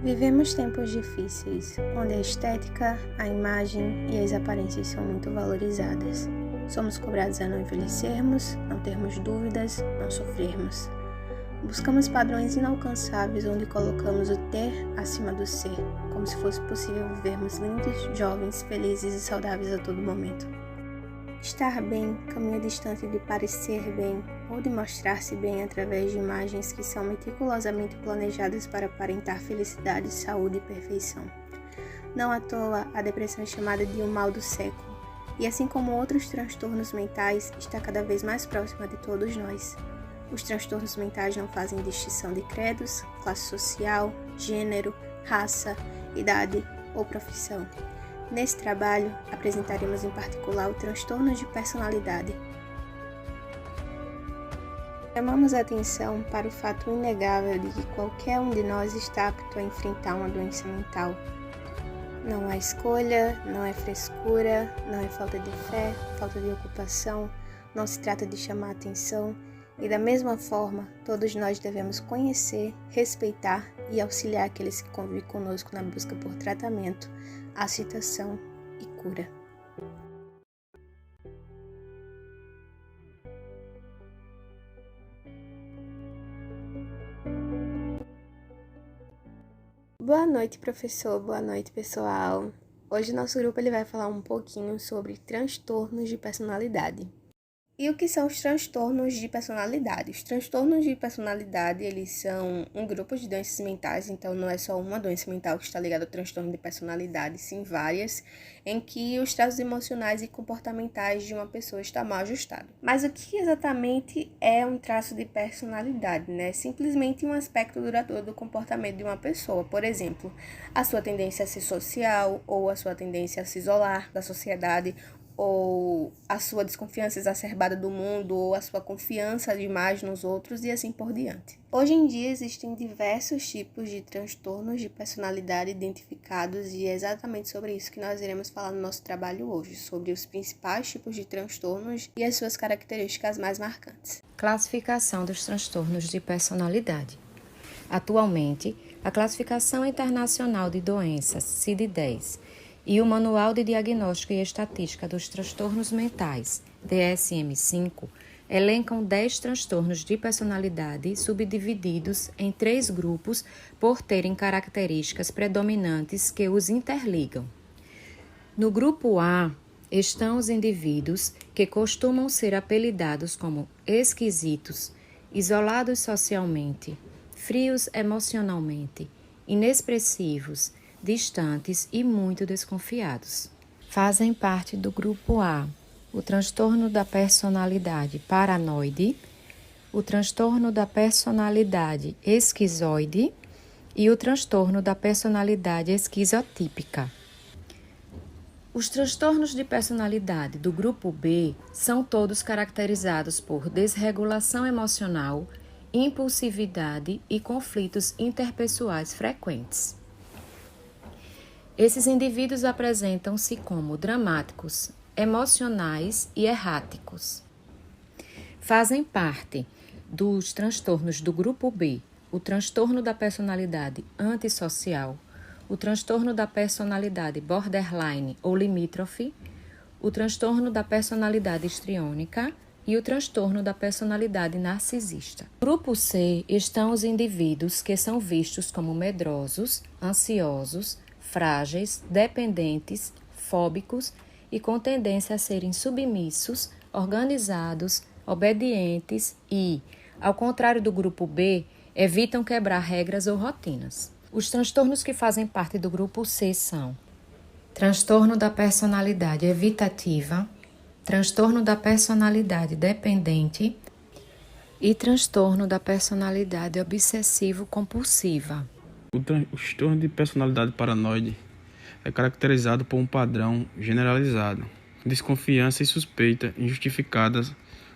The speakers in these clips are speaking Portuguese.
Vivemos tempos difíceis, onde a estética, a imagem e as aparências são muito valorizadas. Somos cobrados a não envelhecermos, não termos dúvidas, não sofrermos. Buscamos padrões inalcançáveis onde colocamos o ter acima do ser, como se fosse possível vivermos lindos, jovens, felizes e saudáveis a todo momento. Estar bem caminha distante de parecer bem ou de mostrar-se bem através de imagens que são meticulosamente planejadas para aparentar felicidade, saúde e perfeição. Não à toa, a depressão é chamada de o mal do século, e assim como outros transtornos mentais, está cada vez mais próxima de todos nós. Os transtornos mentais não fazem distinção de credos, classe social, gênero, raça, idade ou profissão. Nesse trabalho, apresentaremos em particular o transtorno de personalidade. Chamamos a atenção para o fato inegável de que qualquer um de nós está apto a enfrentar uma doença mental. Não há escolha, não é frescura, não é falta de fé, falta de ocupação, não se trata de chamar atenção, e da mesma forma, todos nós devemos conhecer, respeitar e auxiliar aqueles que convivem conosco na busca por tratamento, aceitação e cura. Boa noite, professor. Boa noite, pessoal. Hoje o nosso grupo vai falar um pouquinho sobre transtornos de personalidade. E o que são os transtornos de personalidade? Os transtornos de personalidade, eles são um grupo de doenças mentais, então não é só uma doença mental que está ligada ao transtorno de personalidade, sim várias, em que os traços emocionais e comportamentais de uma pessoa estão mal ajustados. Mas o que exatamente é um traço de personalidade, né? Simplesmente um aspecto duradouro do comportamento de uma pessoa. Por exemplo, a sua tendência a ser social, ou a sua tendência a se isolar da sociedade, ou a sua desconfiança exacerbada do mundo, ou a sua confiança demais nos outros, e assim por diante. Hoje em dia existem diversos tipos de transtornos de personalidade identificados, e é exatamente sobre isso que nós iremos falar no nosso trabalho hoje, sobre os principais tipos de transtornos e as suas características mais marcantes. Classificação dos transtornos de personalidade. Atualmente, a Classificação Internacional de Doenças, CID-10, e o Manual de Diagnóstico e Estatística dos Transtornos Mentais, DSM-5, elencam 10 transtornos de personalidade subdivididos em 3 grupos por terem características predominantes que os interligam. No grupo A estão os indivíduos que costumam ser apelidados como esquisitos, isolados socialmente, frios emocionalmente, inexpressivos, distantes e muito desconfiados. Fazem parte do grupo A o transtorno da personalidade paranoide, o transtorno da personalidade esquizoide e o transtorno da personalidade esquizotípica. Os transtornos de personalidade do grupo B são todos caracterizados por desregulação emocional, impulsividade e conflitos interpessoais frequentes. Esses indivíduos apresentam-se como dramáticos, emocionais e erráticos. Fazem parte dos transtornos do grupo B o transtorno da personalidade antissocial, o transtorno da personalidade borderline ou limítrofe, o transtorno da personalidade histriônica e o transtorno da personalidade narcisista. No grupo C estão os indivíduos que são vistos como medrosos, ansiosos, frágeis, dependentes, fóbicos e com tendência a serem submissos, organizados, obedientes e, ao contrário do grupo B, evitam quebrar regras ou rotinas. Os transtornos que fazem parte do grupo C são transtorno da personalidade evitativa, transtorno da personalidade dependente e transtorno da personalidade obsessivo-compulsiva. O transtorno de personalidade paranoide é caracterizado por um padrão generalizado, desconfiança e suspeita injustificadas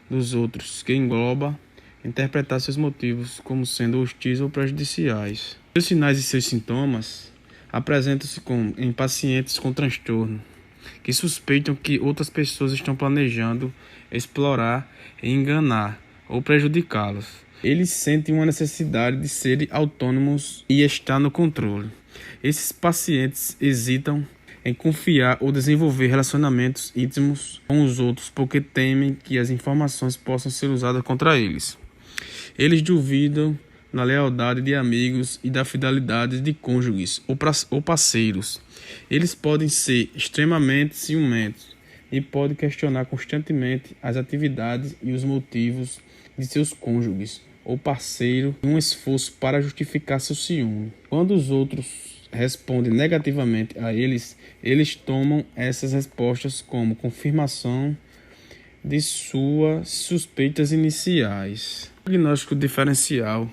dos outros, que engloba interpretar seus motivos como sendo hostis ou prejudiciais. Seus sinais e seus sintomas Apresentam-se em pacientes com transtorno, que suspeitam que outras pessoas estão planejando explorar, enganar ou prejudicá-los. Eles sentem uma necessidade de serem autônomos e estar no controle. Esses pacientes hesitam em confiar ou desenvolver relacionamentos íntimos com os outros porque temem que as informações possam ser usadas contra eles. Eles duvidam na lealdade de amigos e da fidelidade de cônjuges ou parceiros. Eles podem ser extremamente ciumentos e podem questionar constantemente as atividades e os motivos de seus cônjuges ou parceiro em um esforço para justificar seu ciúme. Quando os outros respondem negativamente a eles, eles tomam essas respostas como confirmação de suas suspeitas iniciais. Diagnóstico diferencial.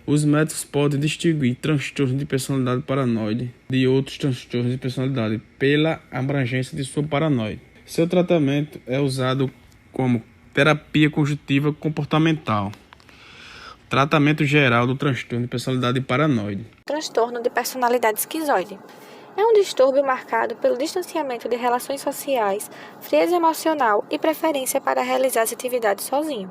Os médicos podem distinguir transtorno de personalidade paranoide de outros transtornos de personalidade pela abrangência de sua paranoide. Seu tratamento é usado como terapia conjuntiva comportamental. Tratamento geral do transtorno de personalidade paranoide. Transtorno de personalidade esquizoide. É um distúrbio marcado pelo distanciamento de relações sociais, frieza emocional e preferência para realizar as atividades sozinho.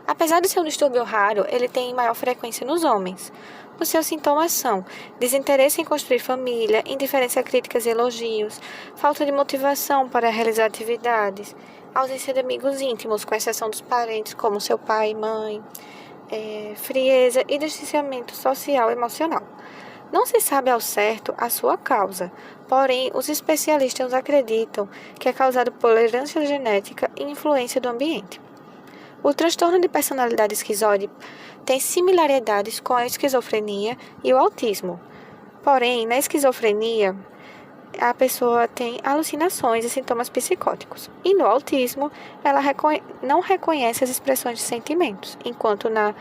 Apesar de ser um distúrbio raro, ele tem maior frequência nos homens. Os seus sintomas são desinteresse em construir família, indiferença a críticas e elogios, falta de motivação para realizar atividades, ausência de amigos íntimos, com exceção dos parentes como seu pai e mãe, frieza e distanciamento social e emocional. Não se sabe ao certo a sua causa, porém os especialistas acreditam que é causado por herança genética e influência do ambiente. O transtorno de personalidade esquizoide tem similaridades com a esquizofrenia e o autismo. Porém, na esquizofrenia, a pessoa tem alucinações e sintomas psicóticos. E no autismo, ela não reconhece as expressões de sentimentos, enquanto na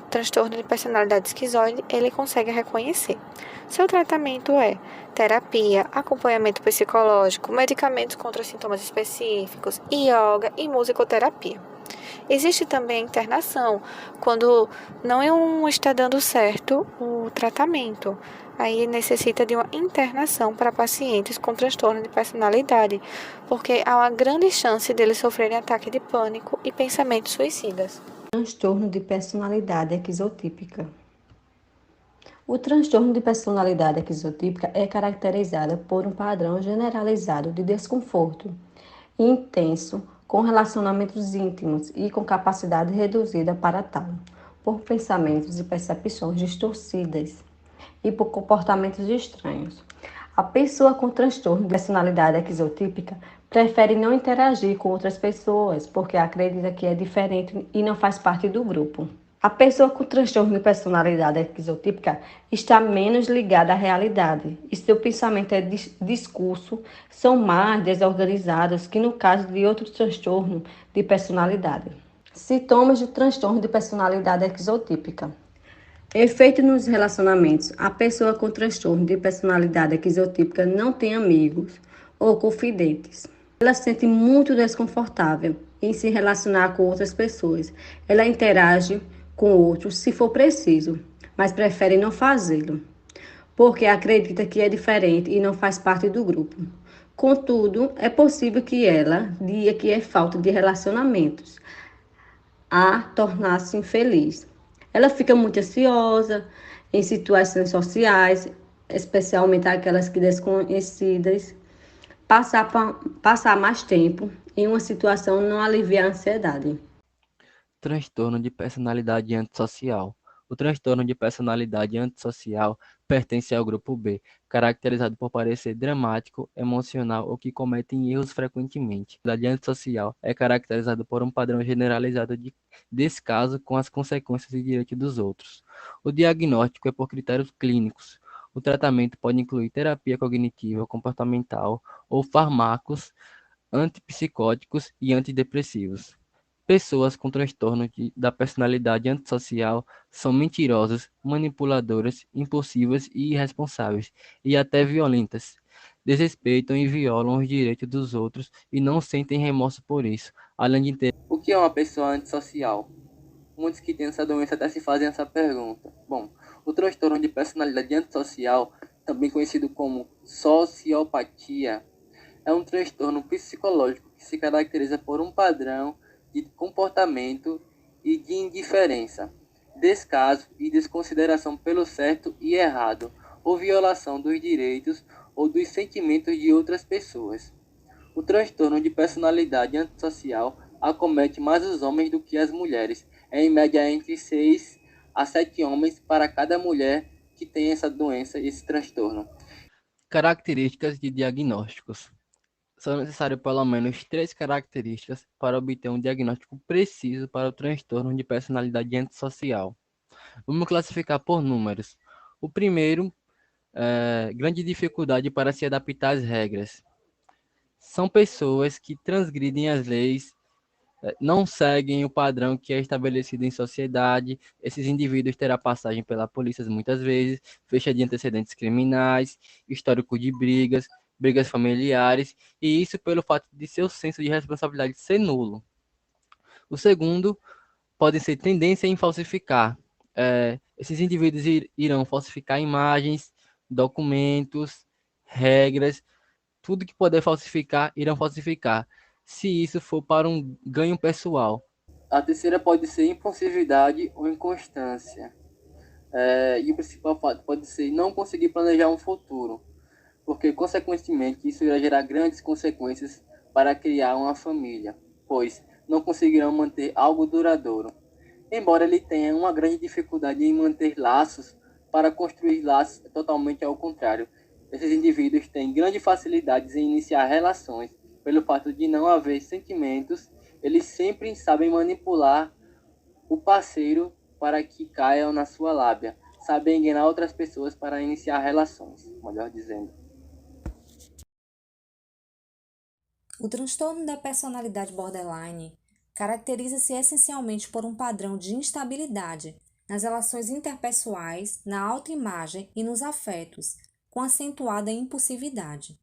transtorno de personalidade esquizoide, ele consegue reconhecer. Seu tratamento é terapia, acompanhamento psicológico, medicamentos contra sintomas específicos, yoga e musicoterapia. Existe também a internação, quando não está dando certo o tratamento. Aí necessita de uma internação para pacientes com transtorno de personalidade, porque há uma grande chance deles sofrerem ataque de pânico e pensamentos suicidas. Transtorno de personalidade esquizotípica. O transtorno de personalidade esquizotípica é caracterizado por um padrão generalizado de desconforto intenso com relacionamentos íntimos e com capacidade reduzida para tal, por pensamentos e percepções distorcidas e por comportamentos estranhos. A pessoa com transtorno de personalidade esquizotípica prefere não interagir com outras pessoas porque acredita que é diferente e não faz parte do grupo. A pessoa com transtorno de personalidade esquizotípica está menos ligada à realidade e seu pensamento e discurso são mais desorganizados que no caso de outro transtorno de personalidade. Sintomas de transtorno de personalidade esquizotípica. Efeito nos relacionamentos. A pessoa com transtorno de personalidade esquizotípica não tem amigos ou confidentes. Ela se sente muito desconfortável em se relacionar com outras pessoas. Ela interage com outros se for preciso, mas prefere não fazê-lo, porque acredita que é diferente e não faz parte do grupo. Contudo, é possível que ela diga que é falta de relacionamentos a tornar-se infeliz. Ela fica muito ansiosa em situações sociais, especialmente aquelas que desconhecidas. Passar mais tempo em uma situação não alivia a ansiedade. Transtorno de personalidade antissocial. O transtorno de personalidade antissocial pertence ao grupo B, caracterizado por parecer dramático, emocional ou que cometem erros frequentemente. A personalidade antissocial é caracterizado por um padrão generalizado de descaso com as consequências e direitos dos outros. O diagnóstico é por critérios clínicos. O tratamento pode incluir terapia cognitiva, comportamental ou fármacos antipsicóticos e antidepressivos. Pessoas com transtorno da personalidade antissocial são mentirosas, manipuladoras, impulsivas e irresponsáveis, e até violentas. Desrespeitam e violam os direitos dos outros e não sentem remorso por isso, além de ter... O que é uma pessoa antissocial? Muitos que têm essa doença até se fazem essa pergunta. Bom, o transtorno de personalidade antissocial também conhecido como sociopatia, é um transtorno psicológico que se caracteriza por um padrão de comportamento e de indiferença, descaso e desconsideração pelo certo e errado, ou violação dos direitos ou dos sentimentos de outras pessoas. O transtorno de personalidade antissocial acomete mais os homens do que as mulheres. É em média entre 6 a 7 homens para cada mulher que tem essa doença, esse transtorno. Características de diagnósticos. São necessárias pelo menos 3 características para obter um diagnóstico preciso para o transtorno de personalidade antissocial. Vamos classificar por números. O primeiro, grande dificuldade para se adaptar às regras. São pessoas que transgridem as leis, não seguem o padrão que é estabelecido em sociedade. Esses indivíduos terão passagem pela polícia muitas vezes, ficha de antecedentes criminais, histórico de brigas familiares, e isso pelo fato de seu senso de responsabilidade ser nulo. O segundo, podem ser tendência em falsificar. Esses indivíduos irão falsificar imagens, documentos, regras, tudo que puder falsificar, irão falsificar, se isso for para um ganho pessoal. A terceira pode ser impulsividade ou inconstância. E o principal fato pode ser não conseguir planejar um futuro, porque, consequentemente, isso irá gerar grandes consequências para criar uma família, pois não conseguirão manter algo duradouro. Embora ele tenha uma grande dificuldade em manter laços, para construir laços é totalmente ao contrário. Esses indivíduos têm grande facilidade em iniciar relações, pelo fato de não haver sentimentos. Eles sempre sabem manipular o parceiro para que caiam na sua lábia, sabem enganar outras pessoas para iniciar relações, melhor dizendo. O transtorno da personalidade borderline caracteriza-se essencialmente por um padrão de instabilidade nas relações interpessoais, na autoimagem e nos afetos, com acentuada impulsividade.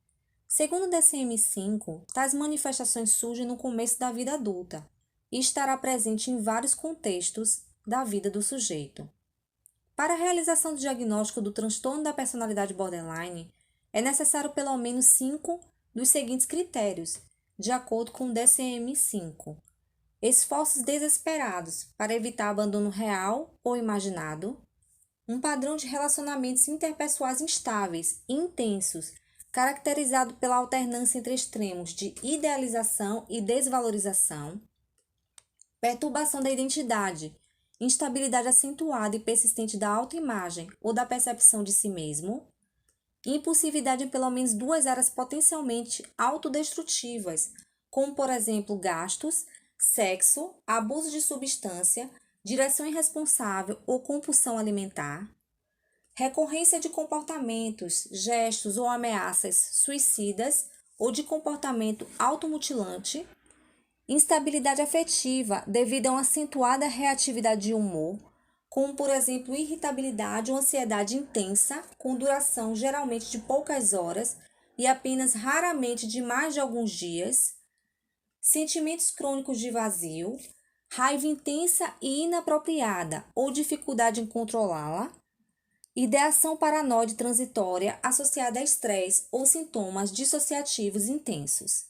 Segundo o DSM-5, tais manifestações surgem no começo da vida adulta e estará presente em vários contextos da vida do sujeito. Para a realização do diagnóstico do transtorno da personalidade borderline, é necessário pelo menos 5 dos seguintes critérios, de acordo com o DSM-5. Esforços desesperados para evitar abandono real ou imaginado, um padrão de relacionamentos interpessoais instáveis e intensos, caracterizado pela alternância entre extremos de idealização e desvalorização, perturbação da identidade, instabilidade acentuada e persistente da autoimagem ou da percepção de si mesmo, impulsividade em pelo menos 2 áreas potencialmente autodestrutivas, como, por exemplo, gastos, sexo, abuso de substância, direção irresponsável ou compulsão alimentar, recorrência de comportamentos, gestos ou ameaças suicidas ou de comportamento automutilante, instabilidade afetiva devido a uma acentuada reatividade de humor, como, por exemplo, irritabilidade ou ansiedade intensa, com duração geralmente de poucas horas e apenas raramente de mais de alguns dias, sentimentos crônicos de vazio, raiva intensa e inapropriada ou dificuldade em controlá-la, ideação paranoide transitória associada a estresse ou sintomas dissociativos intensos.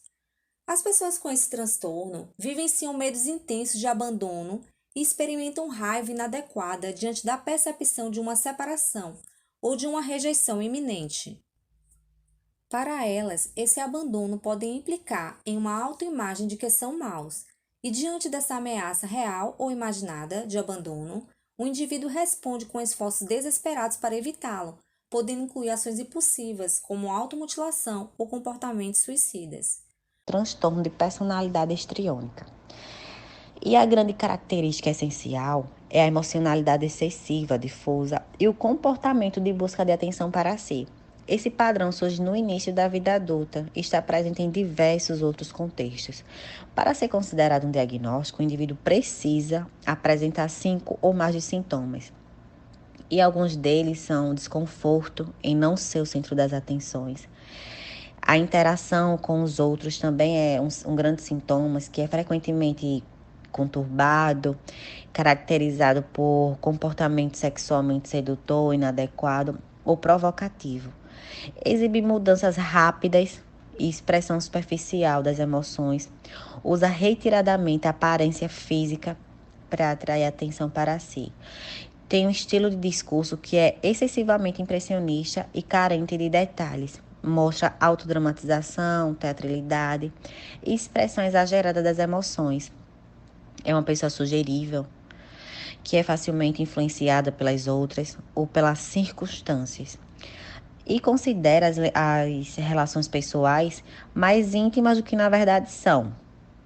As pessoas com esse transtorno vivenciam medos intensos de abandono e experimentam raiva inadequada diante da percepção de uma separação ou de uma rejeição iminente. Para elas, esse abandono pode implicar em uma autoimagem de que são maus, e diante dessa ameaça real ou imaginada de abandono, o indivíduo responde com esforços desesperados para evitá-lo, podendo incluir ações impulsivas, como automutilação ou comportamentos suicidas. Transtorno de personalidade histriônica. E a grande característica essencial é a emocionalidade excessiva, difusa e o comportamento de busca de atenção para si. Esse padrão surge no início da vida adulta e está presente em diversos outros contextos. Para ser considerado um diagnóstico, o indivíduo precisa apresentar 5 ou mais de sintomas. E alguns deles são desconforto em não ser o centro das atenções. A interação com os outros também é um grande sintoma, que é frequentemente conturbado, caracterizado por comportamento sexualmente sedutor, inadequado ou provocativo. exibe mudanças rápidas e expressão superficial das emoções, usa reiteradamente a aparência física para atrair atenção para si. Tem um estilo de discurso que é excessivamente impressionista e carente de detalhes. Mostra autodramatização, teatralidade e expressão exagerada das emoções. É uma pessoa sugerível, que é facilmente influenciada pelas outras ou pelas circunstâncias. E considera as relações pessoais mais íntimas do que na verdade são.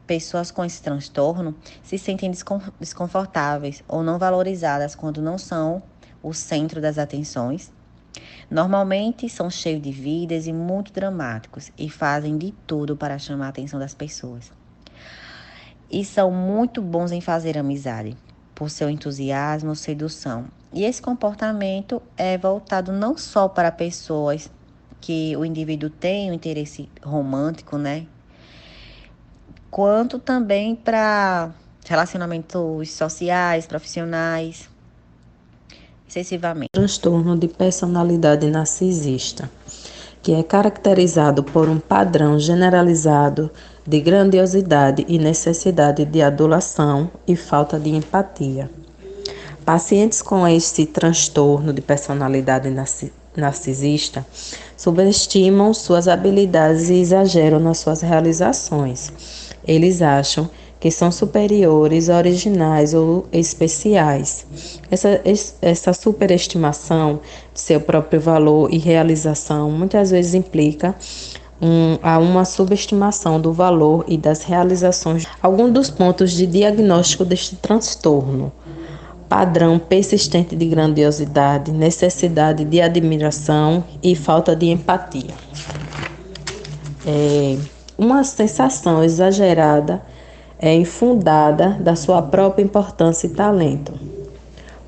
Pessoas com esse transtorno se sentem desconfortáveis ou não valorizadas quando não são o centro das atenções. Normalmente são cheios de vidas e muito dramáticos e fazem de tudo para chamar a atenção das pessoas. E são muito bons em fazer amizade, por seu entusiasmo ou sedução. E esse comportamento é voltado não só para pessoas que o indivíduo tem um interesse romântico, né? Quanto também para relacionamentos sociais, profissionais, excessivamente. Transtorno de personalidade narcisista, que é caracterizado por um padrão generalizado de grandiosidade e necessidade de adulação e falta de empatia. Pacientes com este transtorno de personalidade narcisista subestimam suas habilidades e exageram nas suas realizações. Eles acham que são superiores, originais ou especiais. Essa superestimação de seu próprio valor e realização muitas vezes implica a uma subestimação do valor e das realizações. Alguns dos pontos de diagnóstico deste transtorno: padrão persistente de grandiosidade, necessidade de admiração e falta de empatia. Uma sensação exagerada infundada da sua própria importância e talento.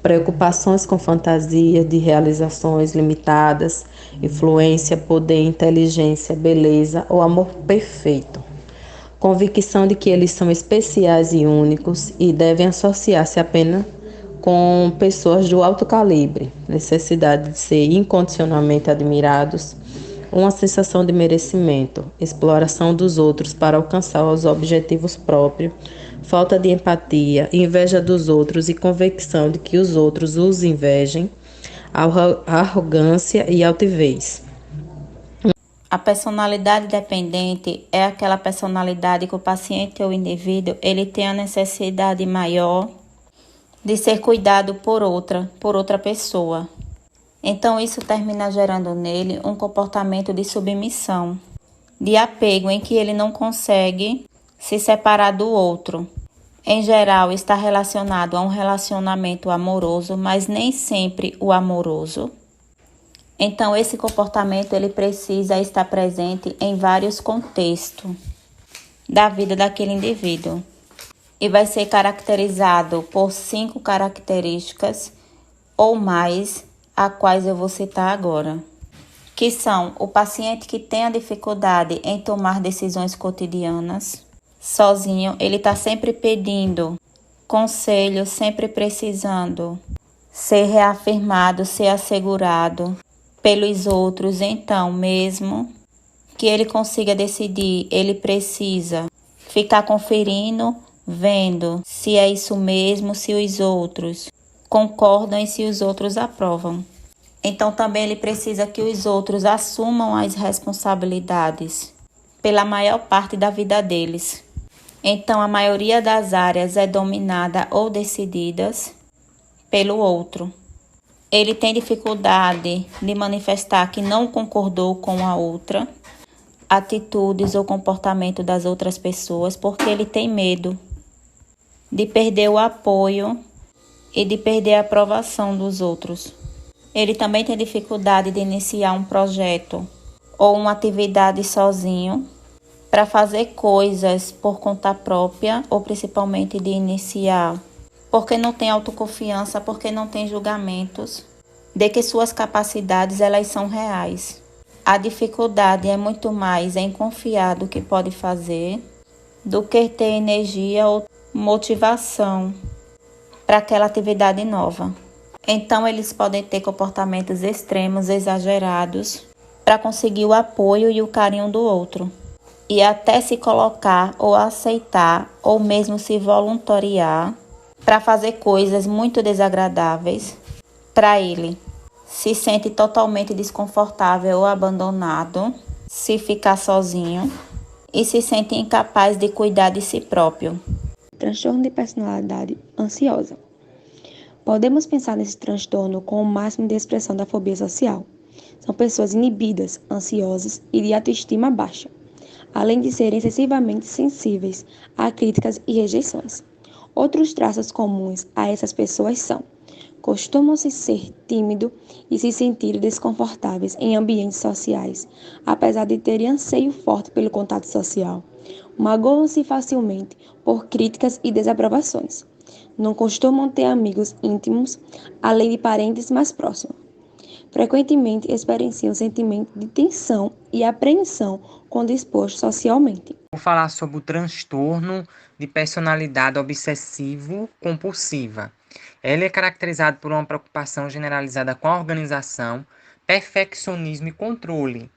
Preocupações com fantasia de realizações limitadas, influência, poder, inteligência, beleza ou amor perfeito. Convicção de que eles são especiais e únicos e devem associar-se apenas com pessoas do alto calibre. Necessidade de ser incondicionalmente admirados. Uma sensação de merecimento, exploração dos outros para alcançar os objetivos próprios, falta de empatia, inveja dos outros e convicção de que os outros os invejem, arrogância e altivez. A personalidade dependente é aquela personalidade que o paciente ou indivíduo ele tem a necessidade maior de ser cuidado por outra pessoa. Então, isso termina gerando nele um comportamento de submissão, de apego em que ele não consegue se separar do outro. Em geral, está relacionado a um relacionamento amoroso, mas nem sempre o amoroso. Então, esse comportamento ele precisa estar presente em vários contextos da vida daquele indivíduo. E vai ser caracterizado por 5 características ou mais, a quais eu vou citar agora, que são o paciente que tem a dificuldade em tomar decisões cotidianas. Sozinho, ele está sempre pedindo conselho, sempre precisando ser reafirmado, ser assegurado pelos outros. Então, mesmo que ele consiga decidir, ele precisa ficar conferindo, vendo se é isso mesmo, se os outros concordam e se os outros aprovam. Então também ele precisa que os outros assumam as responsabilidades pela maior parte da vida deles. Então a maioria das áreas é dominada ou decididas pelo outro. Ele tem dificuldade de manifestar que não concordou com a outra, atitudes ou comportamento das outras pessoas, porque ele tem medo de perder o apoio e de perder a aprovação dos outros. Ele também tem dificuldade de iniciar um projeto ou uma atividade sozinho para fazer coisas por conta própria ou principalmente de iniciar, porque não tem autoconfiança, porque não tem julgamentos de que suas capacidades elas são reais. A dificuldade é muito mais em confiar do que pode fazer do que ter energia ou motivação para aquela atividade nova. Então, eles podem ter comportamentos extremos, exagerados, para conseguir o apoio e o carinho do outro, e até se colocar ou aceitar ou mesmo se voluntariar para fazer coisas muito desagradáveis para ele. Se sente totalmente desconfortável ou abandonado, se ficar sozinho e se sente incapaz de cuidar de si próprio. Transtorno de personalidade ansiosa. Podemos pensar nesse transtorno com o máximo de expressão da fobia social. São pessoas inibidas, ansiosas e de autoestima baixa, além de serem excessivamente sensíveis a críticas e rejeições. Outros traços comuns a essas pessoas são: costumam-se ser tímidos e se sentir desconfortáveis em ambientes sociais, apesar de terem anseio forte pelo contato social. Magoam-se facilmente por críticas e desaprovações. Não costumam ter amigos íntimos, além de parentes mais próximos. Frequentemente experienciam sentimento de tensão e apreensão quando expostos socialmente. Vou falar sobre o transtorno de personalidade obsessivo-compulsiva. Ele é caracterizado por uma preocupação generalizada com a organização, perfeccionismo e controle,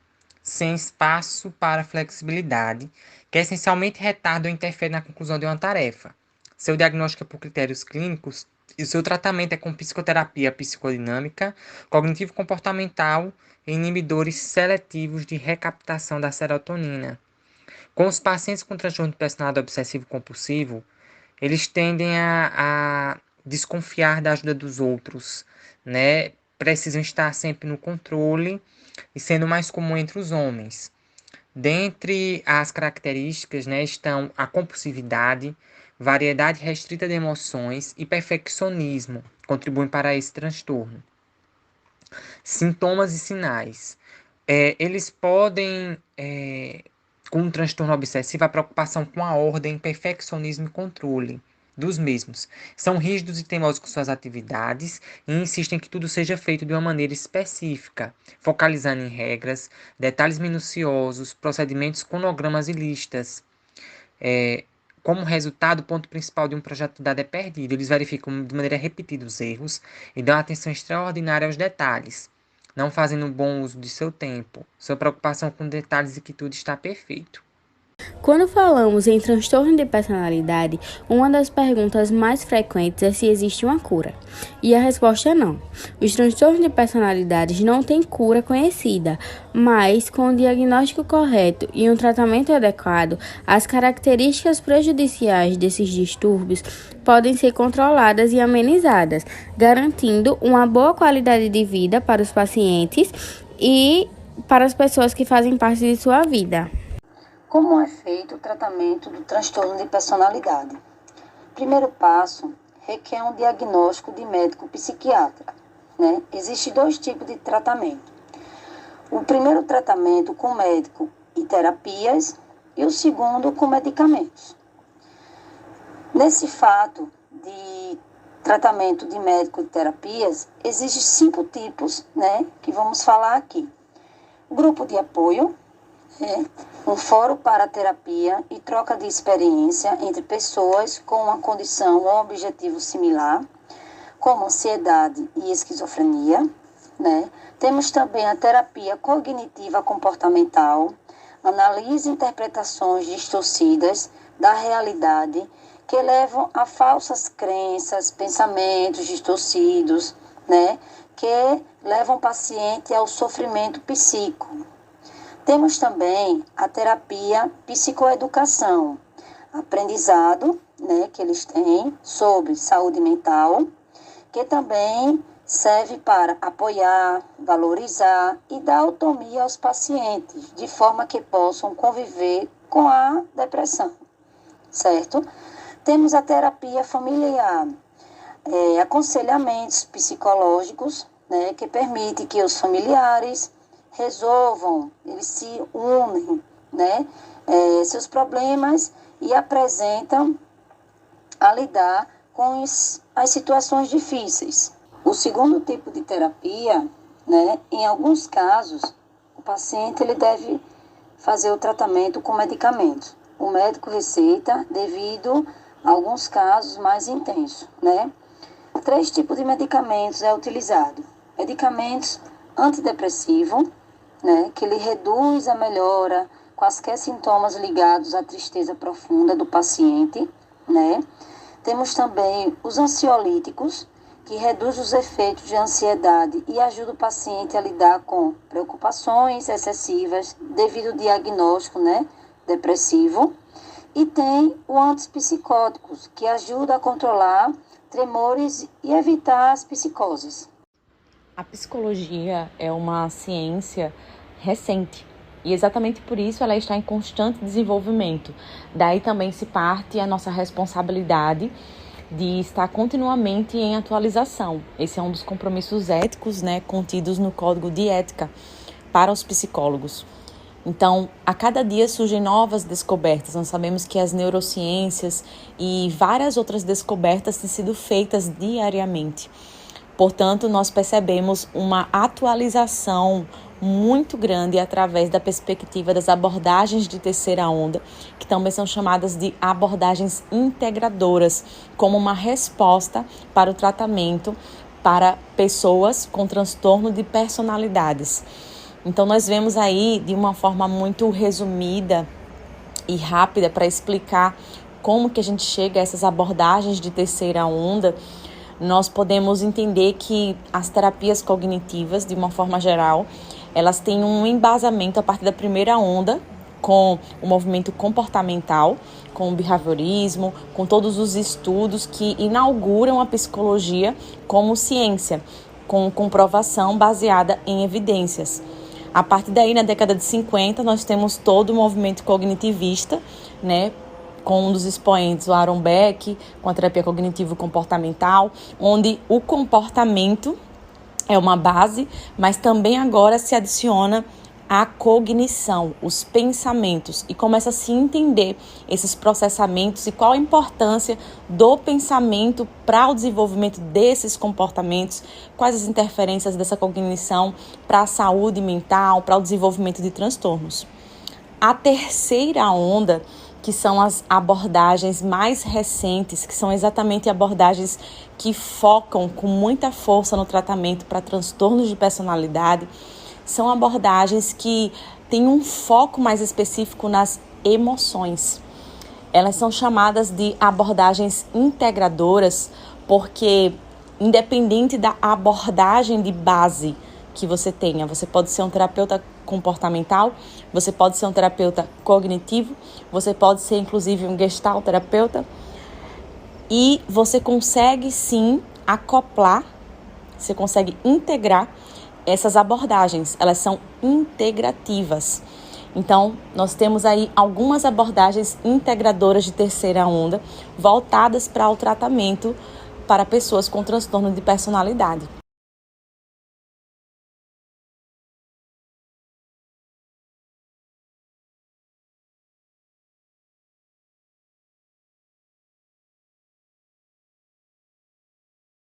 sem espaço para flexibilidade, que essencialmente retarda ou interfere na conclusão de uma tarefa. Seu diagnóstico é por critérios clínicos e seu tratamento é com psicoterapia psicodinâmica, cognitivo-comportamental e inibidores seletivos de recaptação da serotonina. Com os pacientes com transtorno de personalidade obsessivo-compulsivo, eles tendem a desconfiar da ajuda dos outros, né? Precisam estar sempre no controle e sendo mais comum entre os homens. Dentre as características, né, estão a compulsividade, variedade restrita de emoções e perfeccionismo, contribuem para esse transtorno. Sintomas e sinais. Eles podem, com um transtorno obsessivo, a preocupação com a ordem, perfeccionismo e controle dos mesmos. São rígidos e teimosos com suas atividades e insistem que tudo seja feito de uma maneira específica, focalizando em regras, detalhes minuciosos, procedimentos, cronogramas e listas. Como resultado, o ponto principal de um projeto de dado é perdido. Eles verificam de maneira repetida os erros e dão atenção extraordinária aos detalhes, não fazendo um bom uso de seu tempo. Sua preocupação com detalhes e que tudo está perfeito. Quando falamos em transtorno de personalidade, uma das perguntas mais frequentes é se existe uma cura. E a resposta é não. Os transtornos de personalidade não têm cura conhecida, mas com o diagnóstico correto e um tratamento adequado, as características prejudiciais desses distúrbios podem ser controladas e amenizadas, garantindo uma boa qualidade de vida para os pacientes e para as pessoas que fazem parte de sua vida. Como é feito o tratamento do transtorno de personalidade? Primeiro passo requer um diagnóstico de médico psiquiatra, né? Existem 2 tipos de tratamento. O primeiro tratamento com médico e terapias e o segundo com medicamentos. Nesse fato de tratamento de médico e terapias, existem 5 tipos, né? Que vamos falar aqui. Grupo de apoio, um fórum para terapia e troca de experiência entre pessoas com uma condição ou objetivo similar, como ansiedade e esquizofrenia, né? Temos também a terapia cognitiva comportamental, analisa interpretações distorcidas da realidade que levam a falsas crenças, pensamentos distorcidos, né? Que levam o paciente ao sofrimento psíquico. Temos também a terapia psicoeducação, aprendizado, né, que eles têm sobre saúde mental, que também serve para apoiar, valorizar e dar autonomia aos pacientes, de forma que possam conviver com a depressão, certo? Temos a terapia familiar, aconselhamentos psicológicos, né, que permite que os familiares resolvam, eles se unem, né, seus problemas e apresentam a lidar com as situações difíceis. O segundo tipo de terapia, né, em alguns casos, o paciente ele deve fazer o tratamento com medicamentos. O médico receita devido a alguns casos mais intensos, né? 3 tipos de medicamentos é utilizado. Medicamentos antidepressivos, né, que ele reduz a melhora quaisquer sintomas ligados à tristeza profunda do paciente, né? Temos também os ansiolíticos, que reduz os efeitos de ansiedade e ajuda o paciente a lidar com preocupações excessivas devido ao diagnóstico, né, depressivo. E tem o antipsicóticos, que ajuda a controlar tremores e evitar as psicoses. A psicologia é uma ciência recente e exatamente por isso ela está em constante desenvolvimento. Daí também se parte a nossa responsabilidade de estar continuamente em atualização. Esse é um dos compromissos éticos, né, contidos no Código de Ética para os psicólogos. Então, a cada dia surgem novas descobertas. Nós sabemos que as neurociências e várias outras descobertas têm sido feitas diariamente. Portanto, nós percebemos uma atualização muito grande através da perspectiva das abordagens de terceira onda, que também são chamadas de abordagens integradoras, como uma resposta para o tratamento para pessoas com transtorno de personalidades. Então, nós vemos aí de uma forma muito resumida e rápida para explicar como que a gente chega a essas abordagens de terceira onda. Nós podemos entender que as terapias cognitivas, de uma forma geral, elas têm um embasamento a partir da primeira onda, com o movimento comportamental, com o behaviorismo, com todos os estudos que inauguram a psicologia como ciência, com comprovação baseada em evidências. A partir daí, na década de 50, nós temos todo o movimento cognitivista, né, com um dos expoentes, o Aaron Beck, com a terapia cognitivo-comportamental, onde o comportamento é uma base, mas também agora se adiciona a cognição, os pensamentos, e começa a se entender esses processamentos e qual a importância do pensamento para o desenvolvimento desses comportamentos, quais as interferências dessa cognição para a saúde mental, para o desenvolvimento de transtornos. A terceira onda, que são as abordagens mais recentes, que são exatamente abordagens que focam com muita força no tratamento para transtornos de personalidade, são abordagens que têm um foco mais específico nas emoções. Elas são chamadas de abordagens integradoras porque, independente da abordagem de base que você tenha, você pode ser um terapeuta comportamental, você pode ser um terapeuta cognitivo, você pode ser inclusive um gestalterapeuta, e você consegue sim acoplar, você consegue integrar essas abordagens, elas são integrativas. Então, nós temos aí algumas abordagens integradoras de terceira onda voltadas para o tratamento para pessoas com transtorno de personalidade.